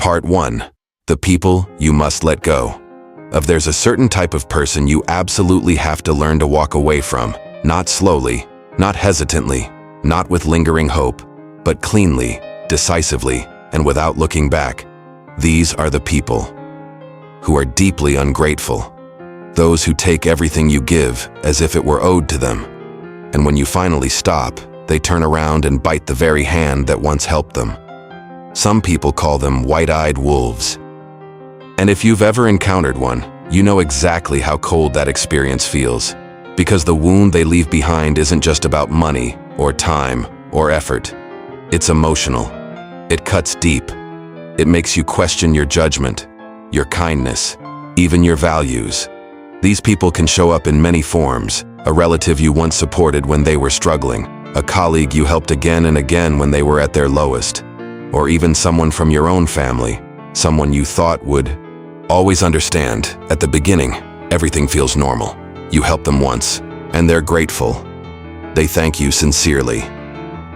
Part 1. The people you must let go. There's a certain type of person you absolutely have to learn to walk away from, not slowly, not hesitantly, not with lingering hope, but cleanly, decisively, and without looking back. These are the people who are deeply ungrateful. Those who take everything you give as if it were owed to them. And when you finally stop, they turn around and bite the very hand that once helped them. Some people call them white-eyed wolves. And if you've ever encountered one, you know exactly how cold that experience feels. Because the wound they leave behind isn't just about money, or time, or effort. It's emotional. It cuts deep. It makes you question your judgment, your kindness, even your values. These people can show up in many forms: a relative you once supported when they were struggling, a colleague you helped again and again when they were at their lowest, or even someone from your own family, someone you thought would always understand. At the beginning, everything feels normal. You help them once, and they're grateful. They thank you sincerely.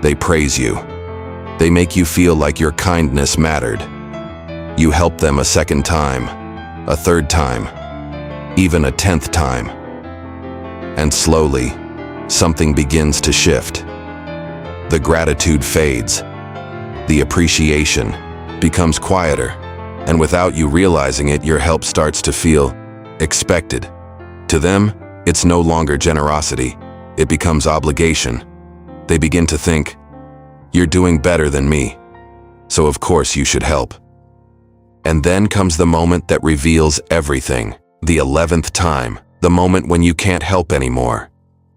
They praise you. They make you feel like your kindness mattered. You help them a second time, a third time, even a 10th time. And slowly, something begins to shift. The gratitude fades. The appreciation becomes quieter. And without you realizing it, your help starts to feel expected. To them, it's no longer generosity. It becomes obligation. They begin to think, "You're doing better than me, so of course you should help." And then comes the moment that reveals everything. The 11th time, the moment when you can't help anymore.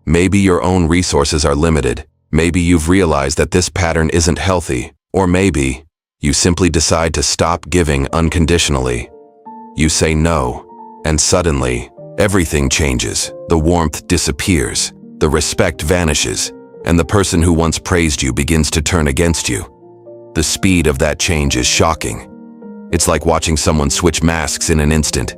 Maybe your own resources are limited. Maybe you've realized that this pattern isn't healthy. Or maybe you simply decide to stop giving unconditionally. You say no, and suddenly, everything changes. The warmth disappears, the respect vanishes, and the person who once praised you begins to turn against you. The speed of that change is shocking. It's like watching someone switch masks in an instant.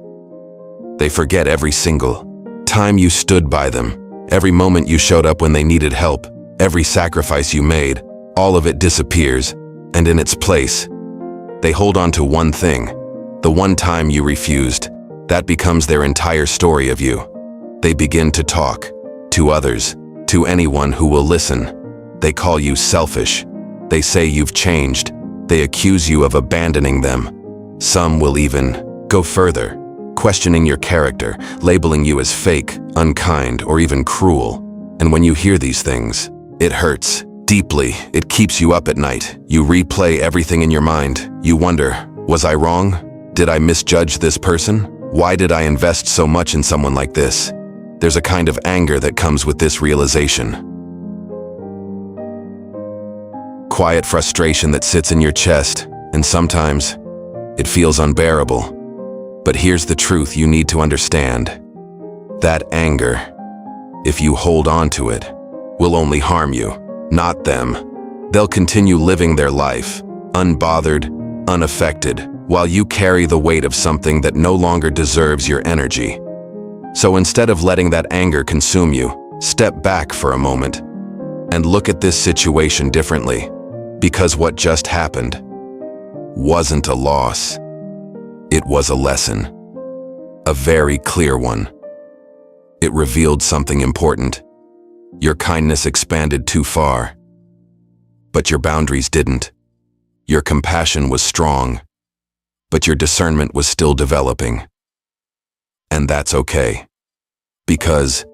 They forget every single time you stood by them, every moment you showed up when they needed help, every sacrifice you made. All of it disappears, and in its place, they hold on to one thing, the one time you refused. That becomes their entire story of you. They begin to talk to others, to anyone who will listen. They call you selfish. They say you've changed. They accuse you of abandoning them. Some will even go further, questioning your character, labeling you as fake, unkind, or even cruel. And when you hear these things, it hurts deeply. It keeps you up at night. You replay everything in your mind. You wonder, was I wrong? Did I misjudge this person? Why did I invest so much in someone like this? There's a kind of anger that comes with this realization. Quiet frustration that sits in your chest, and sometimes it feels unbearable. But here's the truth you need to understand. That anger, if you hold on to it, will only harm you, not them. They'll continue living their life, unbothered, unaffected, while you carry the weight of something that no longer deserves your energy. So instead of letting that anger consume you, step back for a moment and look at this situation differently. Because what just happened wasn't a loss. It was a lesson. A very clear one. It revealed something important. Your kindness expanded too far, but your boundaries didn't. Your compassion was strong, but your discernment was still developing. And that's okay, because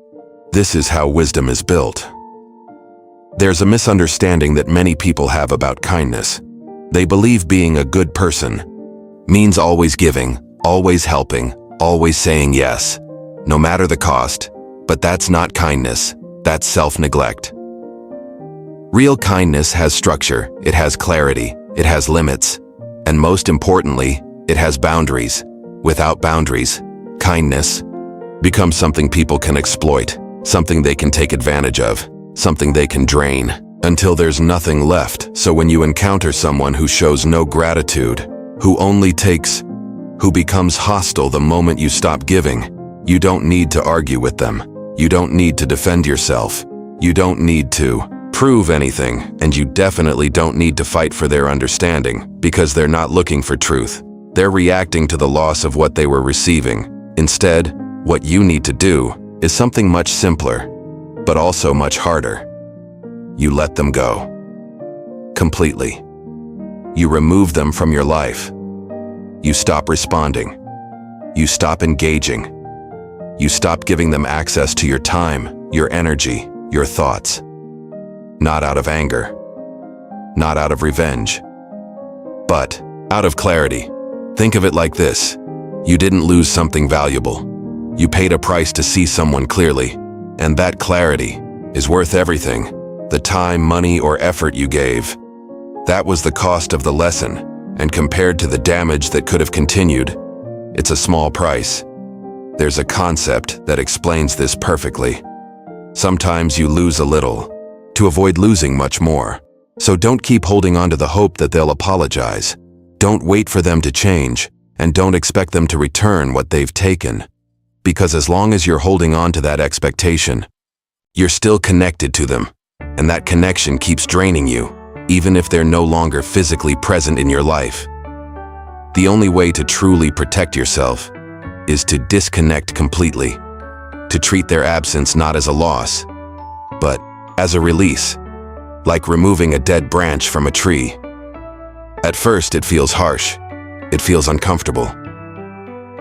this is how wisdom is built. There's a misunderstanding that many people have about kindness. They believe being a good person means always giving, always helping, always saying yes, no matter the cost. But that's not kindness, that's self-neglect. Real kindness has structure, it has clarity, it has limits, and most importantly, it has boundaries. Without boundaries, kindness becomes something people can exploit, something they can take advantage of, something they can drain, until there's nothing left. So when you encounter someone who shows no gratitude, who only takes, who becomes hostile the moment you stop giving, you don't need to argue with them. You don't need to defend yourself. You don't need to prove anything, and you definitely don't need to fight for their understanding, because they're not looking for truth. They're reacting to the loss of what they were receiving. Instead, what you need to do is something much simpler, but also much harder. You let them go. Completely. You remove them from your life. You stop responding. You stop engaging. You stop giving them access to your time, your energy, your thoughts. Not out of anger. Not out of revenge. But out of clarity. Think of it like this. You didn't lose something valuable. You paid a price to see someone clearly, and that clarity is worth everything. The time, money, or effort you gave. That was the cost of the lesson, and compared to the damage that could have continued, it's a small price. There's a concept that explains this perfectly. Sometimes you lose a little to avoid losing much more. So don't keep holding on to the hope that they'll apologize. Don't wait for them to change, and don't expect them to return what they've taken. Because as long as you're holding on to that expectation, you're still connected to them, and that connection keeps draining you, even if they're no longer physically present in your life. The only way to truly protect yourself is to disconnect completely, to treat their absence not as a loss, but as a release, like removing a dead branch from a tree. At first, it feels harsh, it feels uncomfortable,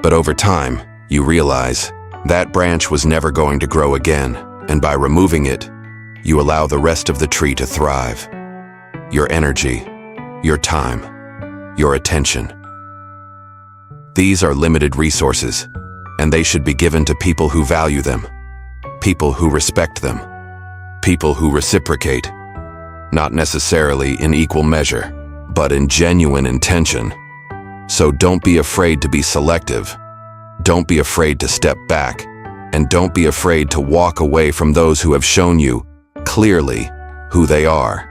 but over time, you realize that branch was never going to grow again, and by removing it, you allow the rest of the tree to thrive. Your energy, your time, your attention. These are limited resources, and they should be given to people who value them, people who respect them, people who reciprocate, not necessarily in equal measure, but in genuine intention. So don't be afraid to be selective. Don't be afraid to step back, and don't be afraid to walk away from those who have shown you clearly who they are.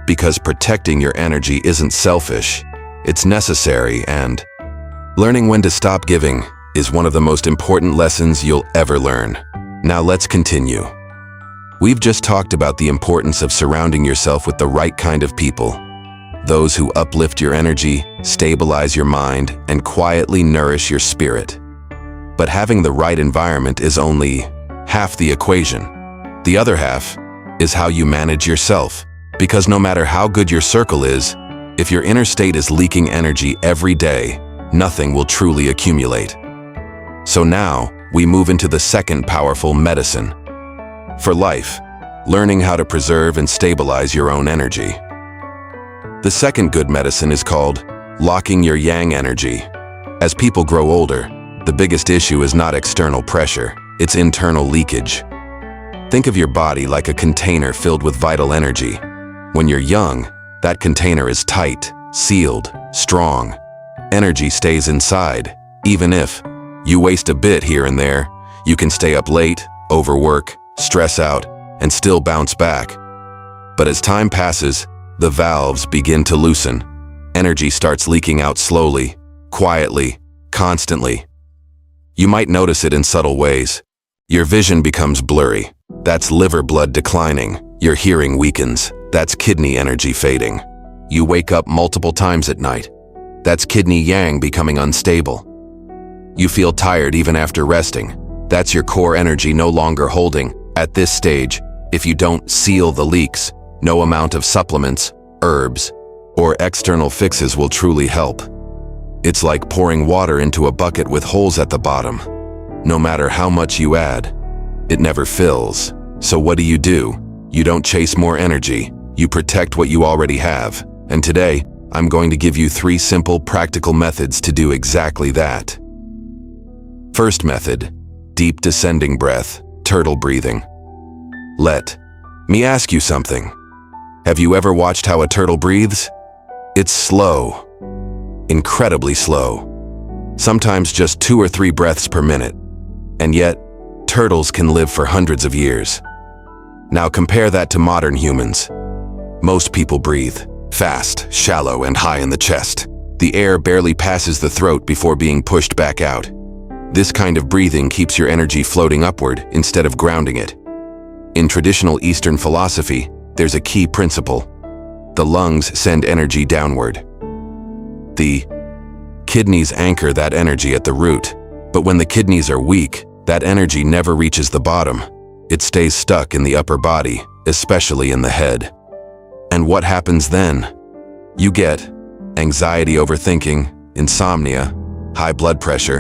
Because protecting your energy isn't selfish, it's necessary, and learning when to stop giving is one of the most important lessons you'll ever learn. Now let's continue. We've just talked about the importance of surrounding yourself with the right kind of people. Those who uplift your energy, stabilize your mind, and quietly nourish your spirit. But having the right environment is only half the equation. The other half is how you manage yourself. Because no matter how good your circle is, if your inner state is leaking energy every day, nothing will truly accumulate. So now, we move into the second powerful medicine. For life, learning how to preserve and stabilize your own energy. The second good medicine is called locking your yang energy. As people grow older, the biggest issue is not external pressure, it's internal leakage. Think of your body like a container filled with vital energy. When you're young, that container is tight, sealed, strong. Energy stays inside. Even if you waste a bit here and there, you can stay up late, overwork, stress out, and still bounce back. But as time passes, the valves begin to loosen. Energy starts leaking out slowly, quietly, constantly. You might notice it in subtle ways. Your vision becomes blurry. That's liver blood declining. Your hearing weakens. That's kidney energy fading. You wake up multiple times at night. That's kidney yang becoming unstable. You feel tired even after resting. That's your core energy no longer holding. At this stage, if you don't seal the leaks, no amount of supplements, herbs, or external fixes will truly help. It's like pouring water into a bucket with holes at the bottom. No matter how much you add, it never fills. So what do? You don't chase more energy. You protect what you already have. And today, I'm going to give you 3 simple, practical methods to do exactly that. First method, deep descending breath, turtle breathing. Let me ask you something. Have you ever watched how a turtle breathes? It's slow, incredibly slow. Sometimes just 2 or 3 breaths per minute. And yet, turtles can live for hundreds of years. Now compare that to modern humans. Most people breathe fast, shallow, and high in the chest. The air barely passes the throat before being pushed back out. This kind of breathing keeps your energy floating upward instead of grounding it. In traditional Eastern philosophy, there's a key principle. The lungs send energy downward. The kidneys anchor that energy at the root, but when the kidneys are weak, that energy never reaches the bottom. It stays stuck in the upper body, especially in the head. And what happens then? You get anxiety, overthinking, insomnia, high blood pressure,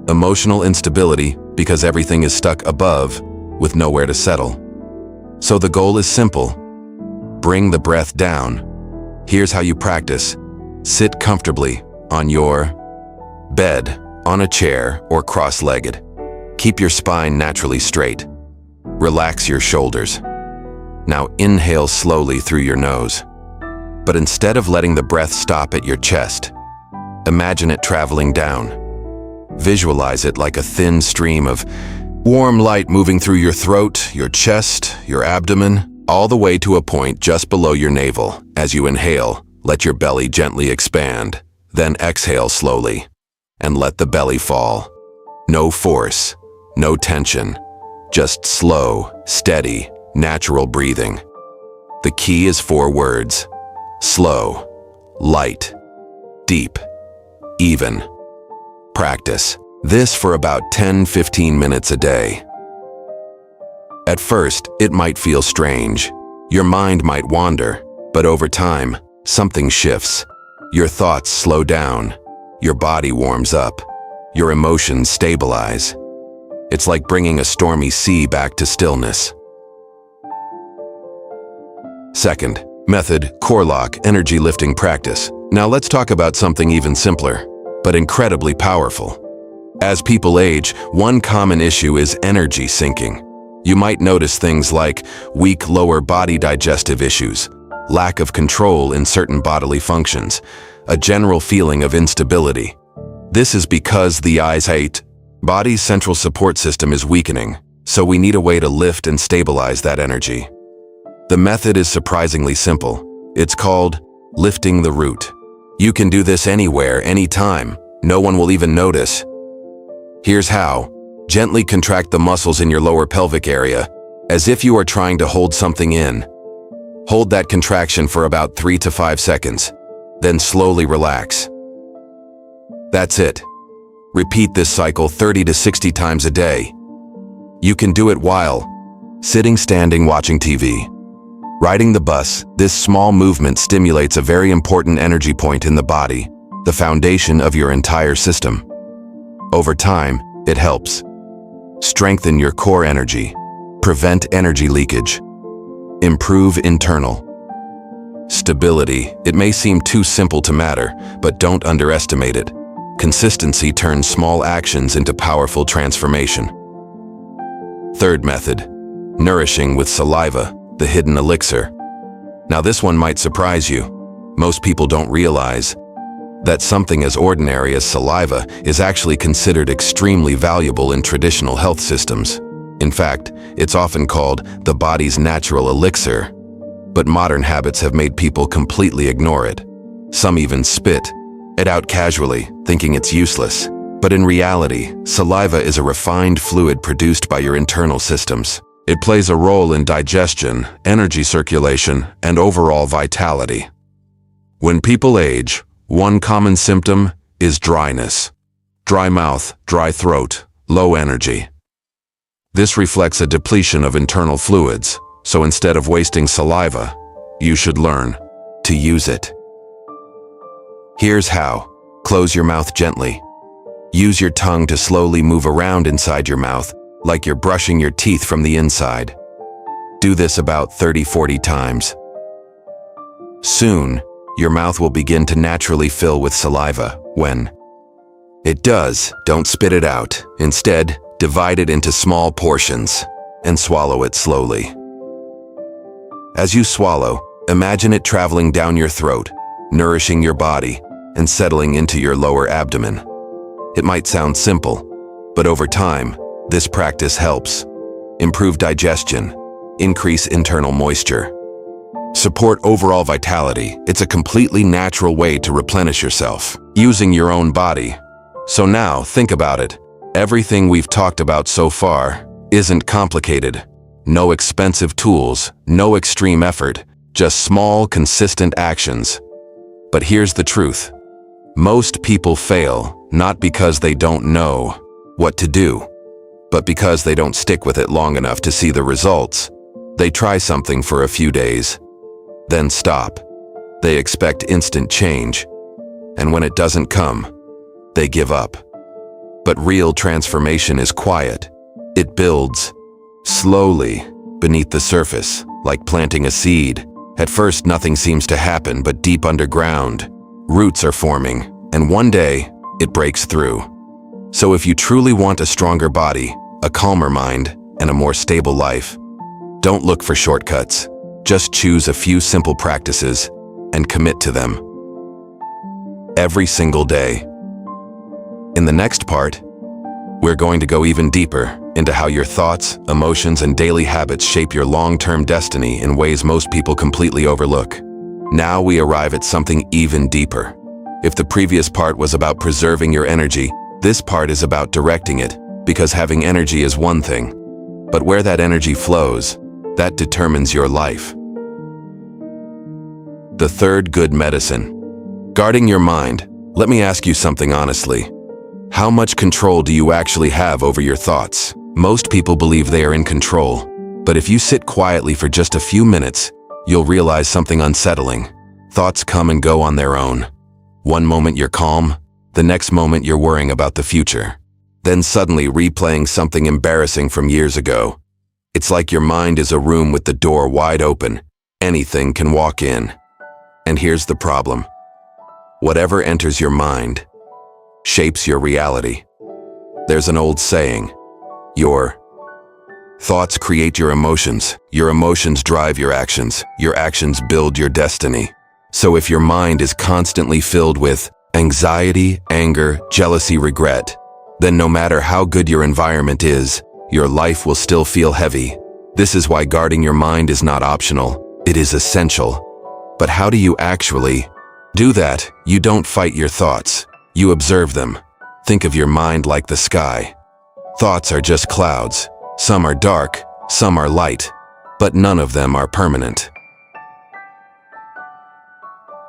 emotional instability because everything is stuck above with nowhere to settle. So the goal is simple. Bring the breath down. Here's how you practice. Sit comfortably on your bed, on a chair, or cross-legged. Keep your spine naturally straight. Relax your shoulders. Now inhale slowly through your nose. But instead of letting the breath stop at your chest, imagine it traveling down. Visualize it like a thin stream of warm light moving through your throat, your chest, your abdomen, all the way to a point just below your navel. As you inhale, let your belly gently expand. Then exhale slowly and let the belly fall. No force, no tension, just slow, steady, natural breathing. The key is 4 words: slow, light, deep, even. Practice this for about 10-15 minutes a day. At first, it might feel strange. Your mind might wander, but over time, something shifts. Your thoughts slow down, your body warms up, your emotions stabilize. It's like bringing a stormy sea back to stillness. Second method, core lock, energy lifting practice. Now let's talk about something even simpler, but incredibly powerful. As people age, one common issue is energy sinking. You might notice things like weak lower body digestive issues, lack of control in certain bodily functions, a general feeling of instability. This is because the body's central support system is weakening, so we need a way to lift and stabilize that energy. The method is surprisingly simple. It's called lifting the root. You can do this anywhere, anytime. No one will even notice. Here's how. Gently contract the muscles in your lower pelvic area, as if you are trying to hold something in. Hold that contraction for about 3 to 5 seconds, then slowly relax. That's it. Repeat this cycle 30 to 60 times a day. You can do it while sitting, standing, watching TV, riding the bus. This small movement stimulates a very important energy point in the body, the foundation of your entire system. Over time, it helps strengthen your core energy, prevent energy leakage, improve internal stability. It may seem too simple to matter, but don't underestimate it. Consistency turns small actions into powerful transformation. Third method, nourishing with saliva, the hidden elixir. Now this one might surprise you. Most people don't realize that something as ordinary as saliva is actually considered extremely valuable in traditional health systems. In fact, it's often called the body's natural elixir, but modern habits have made people completely ignore it. Some even spit it out casually, thinking it's useless. But in reality, saliva is a refined fluid produced by your internal systems. It plays a role in digestion, energy circulation, and overall vitality. When people age, one common symptom is dryness. Dry mouth, dry throat, low energy. This reflects a depletion of internal fluids, so instead of wasting saliva, you should learn to use it. Here's how. Close your mouth gently. Use your tongue to slowly move around inside your mouth, like you're brushing your teeth from the inside. Do this about 30-40 times. Soon, your mouth will begin to naturally fill with saliva. When it does, don't spit it out. Instead, divide it into small portions and swallow it slowly. As you swallow, imagine it traveling down your throat, nourishing your body, and settling into your lower abdomen. It might sound simple, but over time, this practice helps improve digestion, increase internal moisture, support overall vitality. It's a completely natural way to replenish yourself, using your own body. So now, think about it. Everything we've talked about so far isn't complicated. No expensive tools, no extreme effort, just small, consistent actions. But here's the truth. Most people fail, not because they don't know what to do, but because they don't stick with it long enough to see the results. They try something for a few days, then stop. They expect instant change, and when it doesn't come, they give up. But real transformation is quiet. It builds slowly beneath the surface, like planting a seed. At first, nothing seems to happen, but deep underground, roots are forming, and one day, it breaks through. So if you truly want a stronger body, a calmer mind, and a more stable life, don't look for shortcuts. Just choose a few simple practices and commit to them every single day. In the next part, we're going to go even deeper into how your thoughts, emotions, and daily habits shape your long-term destiny in ways most people completely overlook. Now we arrive at something even deeper. If the previous part was about preserving your energy, this part is about directing it, because having energy is one thing, but where that energy flows, that determines your life. The third good medicine. Guarding your mind. Let me ask you something honestly. How much control do you actually have over your thoughts? Most people believe they are in control, but if you sit quietly for just a few minutes, you'll realize something unsettling. Thoughts come and go on their own. One moment you're calm, the next moment you're worrying about the future. Then suddenly replaying something embarrassing from years ago. It's like your mind is a room with the door wide open. Anything can walk in. And here's the problem. Whatever enters your mind shapes your reality. There's an old saying, your thoughts create your emotions drive your actions build your destiny. So if your mind is constantly filled with anxiety, anger, jealousy, regret, then no matter how good your environment is, your life will still feel heavy. This is why guarding your mind is not optional, it is essential. But how do you actually do that? You don't fight your thoughts, you observe them. Think of your mind like the sky. Thoughts are just clouds. Some are dark, some are light, but none of them are permanent.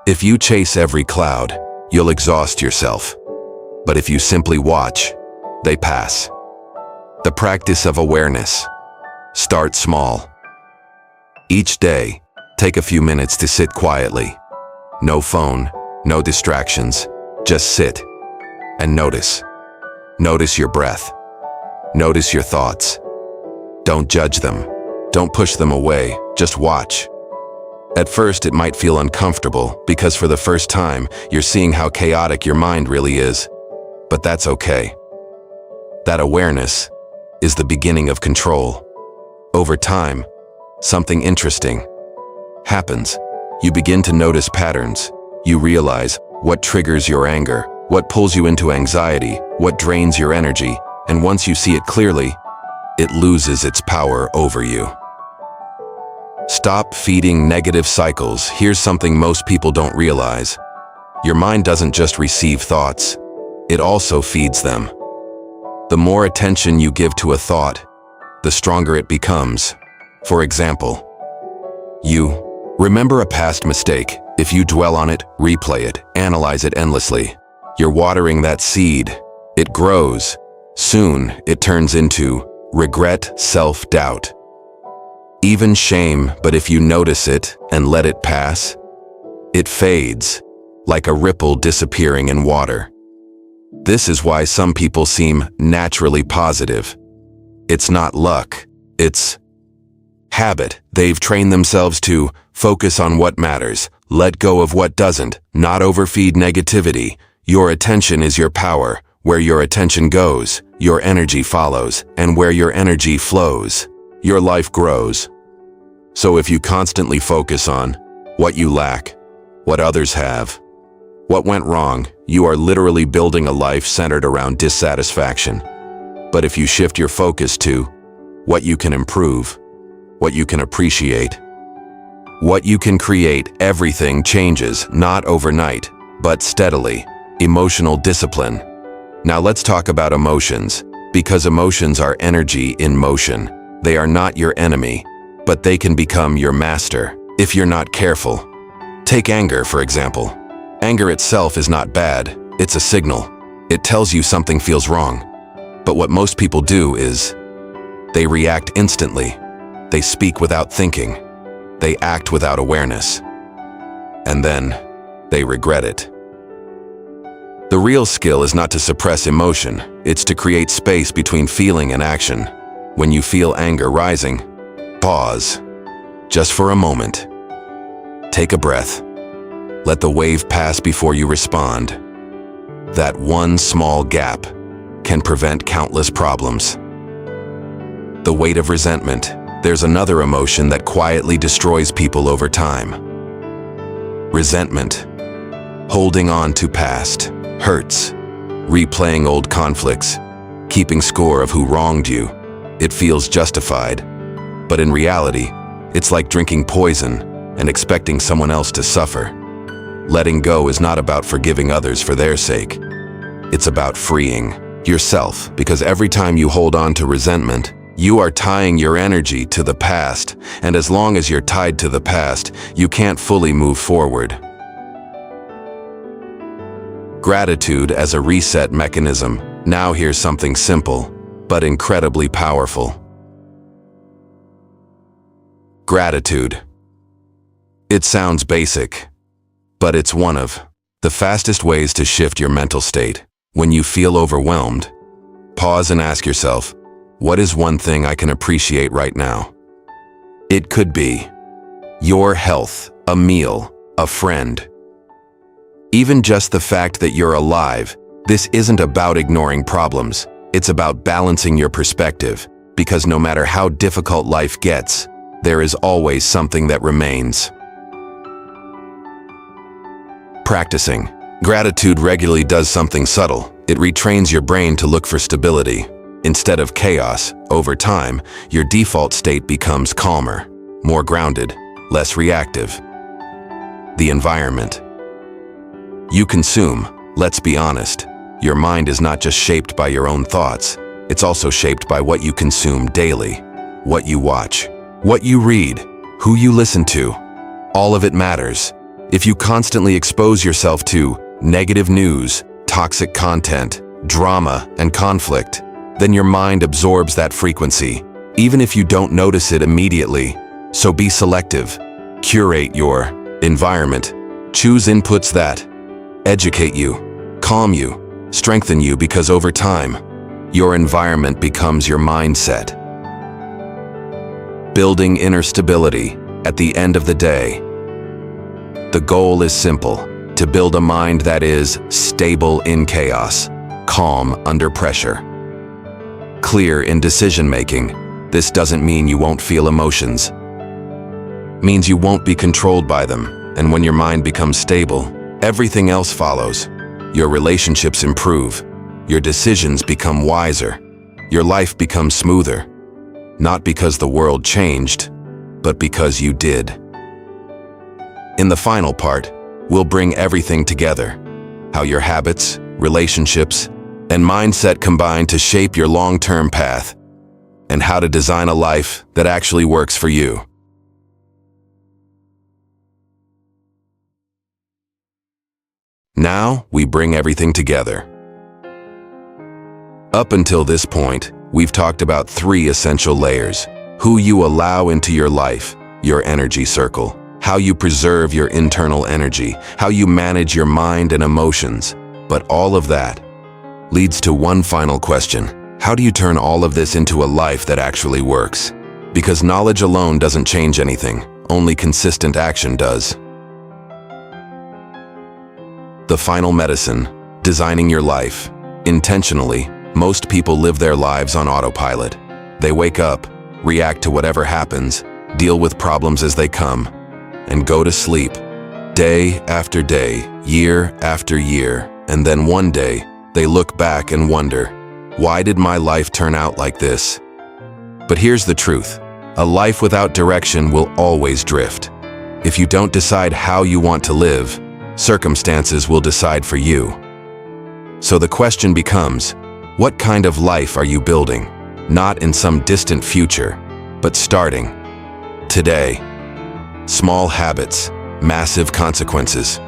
If you chase every cloud, you'll exhaust yourself. But if you simply watch, they pass. The practice of awareness. Start small. Each day, take a few minutes to sit quietly. No phone, no distractions. Just sit and notice. Notice your breath. Notice your thoughts. Don't judge them. Don't push them away. Just watch. At first, it might feel uncomfortable because for the first time, you're seeing how chaotic your mind really is. But that's okay. That awareness is the beginning of control. Over time, something interesting happens. You begin to notice patterns. You realize what triggers your anger, what pulls you into anxiety, what drains your energy, and once you see it clearly, it loses its power over you. Stop feeding negative cycles. Here's something most people don't realize. Your mind doesn't just receive thoughts, it also feeds them. The more attention you give to a thought, the stronger it becomes. For example, you remember a past mistake. If you dwell on it, replay it, analyze it endlessly, you're watering that seed. It grows. Soon, it turns into regret, self-doubt, even shame. But if you notice it and let it pass, it fades, like a ripple disappearing in water. This is why some people seem naturally positive. It's not luck, it's habit. They've trained themselves to focus on what matters, let go of what doesn't, not overfeed negativity. Your attention is your power. Where your attention goes, your energy follows, and where your energy flows, your life grows. So if you constantly focus on what you lack, what others have, what went wrong, you are literally building a life centered around dissatisfaction. But if you shift your focus to what you can improve, what you can appreciate, what you can create, everything changes, not overnight, but steadily. Emotional discipline. Now let's talk about emotions, because emotions are energy in motion. They are not your enemy, but they can become your master if you're not careful. Take anger, for example. Anger itself is not bad, it's a signal. It tells you something feels wrong. But what most people do is, they react instantly. They speak without thinking. They act without awareness. And then, they regret it. The real skill is not to suppress emotion, it's to create space between feeling and action. When you feel anger rising, pause, just for a moment. Take a breath. Let the wave pass before you respond. That one small gap can prevent countless problems. The weight of resentment. There's another emotion that quietly destroys people over time. Resentment. Holding on to past hurts, replaying old conflicts, keeping score of who wronged you. It feels justified, but in reality, it's like drinking poison and expecting someone else to suffer. Letting go is not about forgiving others for their sake. It's about freeing yourself, because every time you hold on to resentment, you are tying your energy to the past, and as long as you're tied to the past, you can't fully move forward. Gratitude as a reset mechanism. Now here's something simple, but incredibly powerful. Gratitude. It sounds basic, but it's one of the fastest ways to shift your mental state. When you feel overwhelmed, pause and ask yourself, what is one thing I can appreciate right now? It could be your health, a meal, a friend. Even just the fact that you're alive. This isn't about ignoring problems. It's about balancing your perspective, because no matter how difficult life gets, there is always something that remains. Practicing gratitude regularly does something subtle. It retrains your brain to look for stability. Instead of chaos, over time, your default state becomes calmer, more grounded, less reactive. The environment you consume. Let's be honest, your mind is not just shaped by your own thoughts, it's also shaped by what you consume daily, what you watch, what you read, who you listen to. All of it matters. If you constantly expose yourself to negative news, toxic content, drama, and conflict, then your mind absorbs that frequency, even if you don't notice it immediately. So be selective. Curate your environment. Choose inputs that educate you, calm you, strengthen you, because over time, your environment becomes your mindset. Building inner stability. At the end of the day, the goal is simple: to build a mind that is stable in chaos, calm under pressure, clear in decision-making. This doesn't mean you won't feel emotions. It means you won't be controlled by them. And when your mind becomes stable, everything else follows. Your relationships improve. Your decisions become wiser. Your life becomes smoother. Not because the world changed, but because you did. In the final part, we'll bring everything together: how your habits, relationships, and mindset combine to shape your long-term path, and how to design a life that actually works for you. Now, we bring everything together. Up until this point, we've talked about 3 essential layers: who you allow into your life, your energy circle, how you preserve your internal energy, how you manage your mind and emotions. But all of that leads to one final question: how do you turn all of this into a life that actually works? Because knowledge alone doesn't change anything, only consistent action does. The final medicine: designing your life intentionally. Most people live their lives on autopilot. They wake up, react to whatever happens, deal with problems as they come, and go to sleep. Day after day, year after year, and then one day, they look back and wonder, why did my life turn out like this? But here's the truth: a life without direction will always drift. If you don't decide how you want to live, circumstances will decide for you. So the question becomes, what kind of life are you building? Not in some distant future, but starting today. Small habits, massive consequences.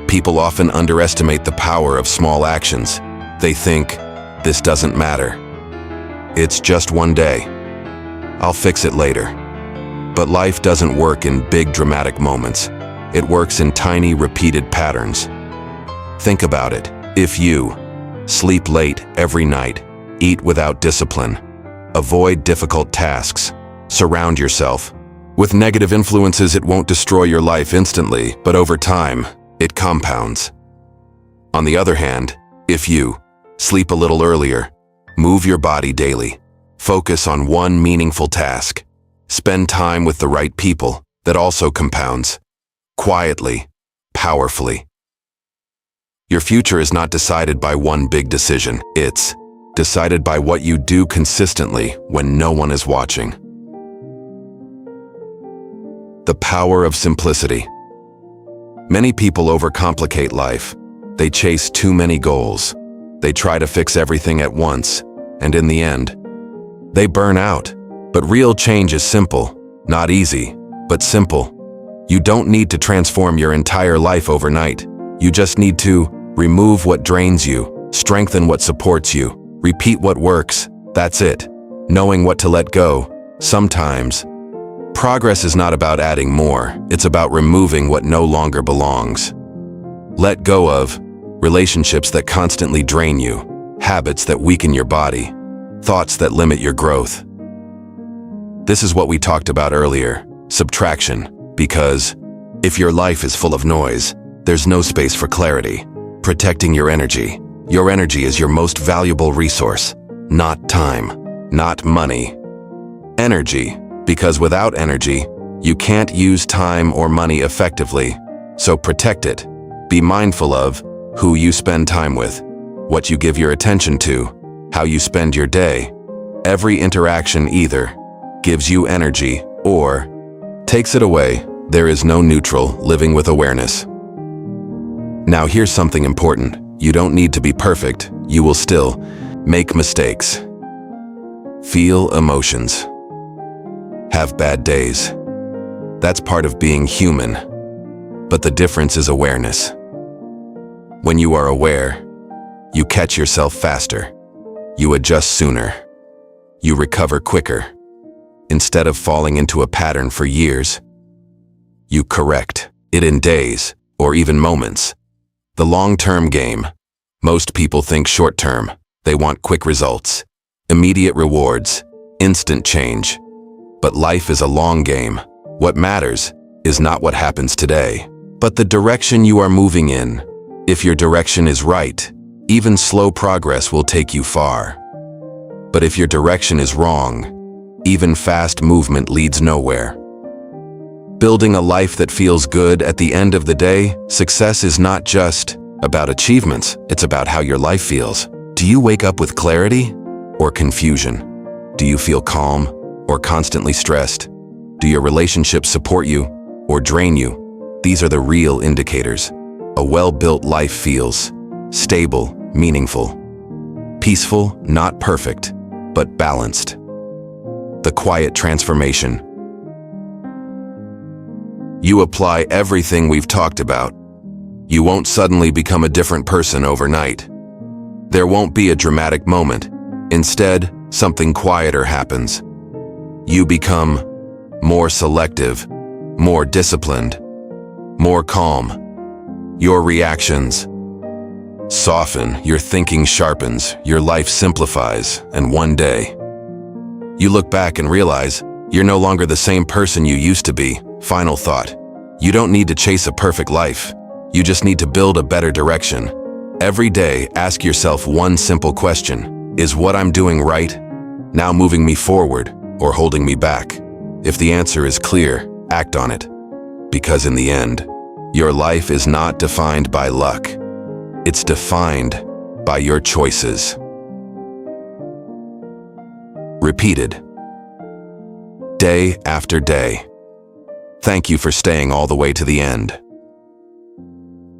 People often underestimate the power of small actions. They think, this doesn't matter. It's just one day. I'll fix it later. But life doesn't work in big dramatic moments. It works in tiny, repeated patterns. Think about it. If you sleep late every night, eat without discipline, avoid difficult tasks, surround yourself with negative influences, it won't destroy your life instantly, but over time, it compounds. On the other hand, if you sleep a little earlier, move your body daily, focus on one meaningful task, spend time with the right people, that also compounds. Quietly, powerfully. Your future is not decided by one big decision. It's decided by what you do consistently when no one is watching. The power of simplicity. Many people overcomplicate life. They chase too many goals. They try to fix everything at once, and in the end, they burn out. But real change is simple, not easy, but simple. You don't need to transform your entire life overnight. You just need to remove what drains you, strengthen what supports you, repeat what works. That's it. Knowing what to let go. Sometimes, progress is not about adding more. It's about removing what no longer belongs. Let go of relationships that constantly drain you, habits that weaken your body, thoughts that limit your growth. This is what we talked about earlier, subtraction. Because if your life is full of noise, there's no space for clarity. Protecting your energy. Your energy is your most valuable resource. Not time, not money. Energy, because without energy, you can't use time or money effectively. So protect it. Be mindful of who you spend time with, what you give your attention to, how you spend your day. Every interaction either gives you energy or takes it away. There is no neutral living with awareness. Now here's something important. You don't need to be perfect. You will still make mistakes. Feel emotions. Have bad days. That's part of being human. But the difference is awareness. When you are aware, you catch yourself faster. You adjust sooner. You recover quicker. Instead of falling into a pattern for years, you correct it in days or even moments. The long-term game. Most people think short-term. They want quick results, immediate rewards, instant change. But life is a long game. What matters is not what happens today, but the direction you are moving in. If your direction is right, even slow progress will take you far. But if your direction is wrong, even fast movement leads nowhere. Building a life that feels good at the end of the day, success is not just about achievements, it's about how your life feels. Do you wake up with clarity or confusion? Do you feel calm or constantly stressed? Do your relationships support you or drain you? These are the real indicators. A well-built life feels stable, meaningful, peaceful, not perfect, but balanced. The quiet transformation. You apply everything we've talked about. You won't suddenly become a different person overnight. There won't be a dramatic moment. Instead, something quieter happens. You become more selective, more disciplined, more calm. Your reactions soften, your thinking sharpens, your life simplifies, and one day, you look back and realize you're no longer the same person you used to be. Final thought. You don't need to chase a perfect life. You just need to build a better direction. Every day, ask yourself one simple question. Is what I'm doing right now moving me forward or holding me back? If the answer is clear, act on it. Because in the end, your life is not defined by luck. It's defined by your choices. Repeated. Day after day. Thank you for staying all the way to the end.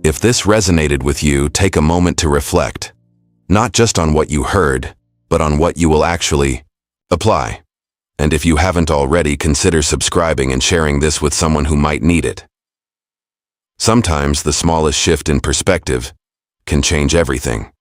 If this resonated with you, take a moment to reflect, not just on what you heard, but on what you will actually apply. And if you haven't already, consider subscribing and sharing this with someone who might need it. Sometimes the smallest shift in perspective can change everything.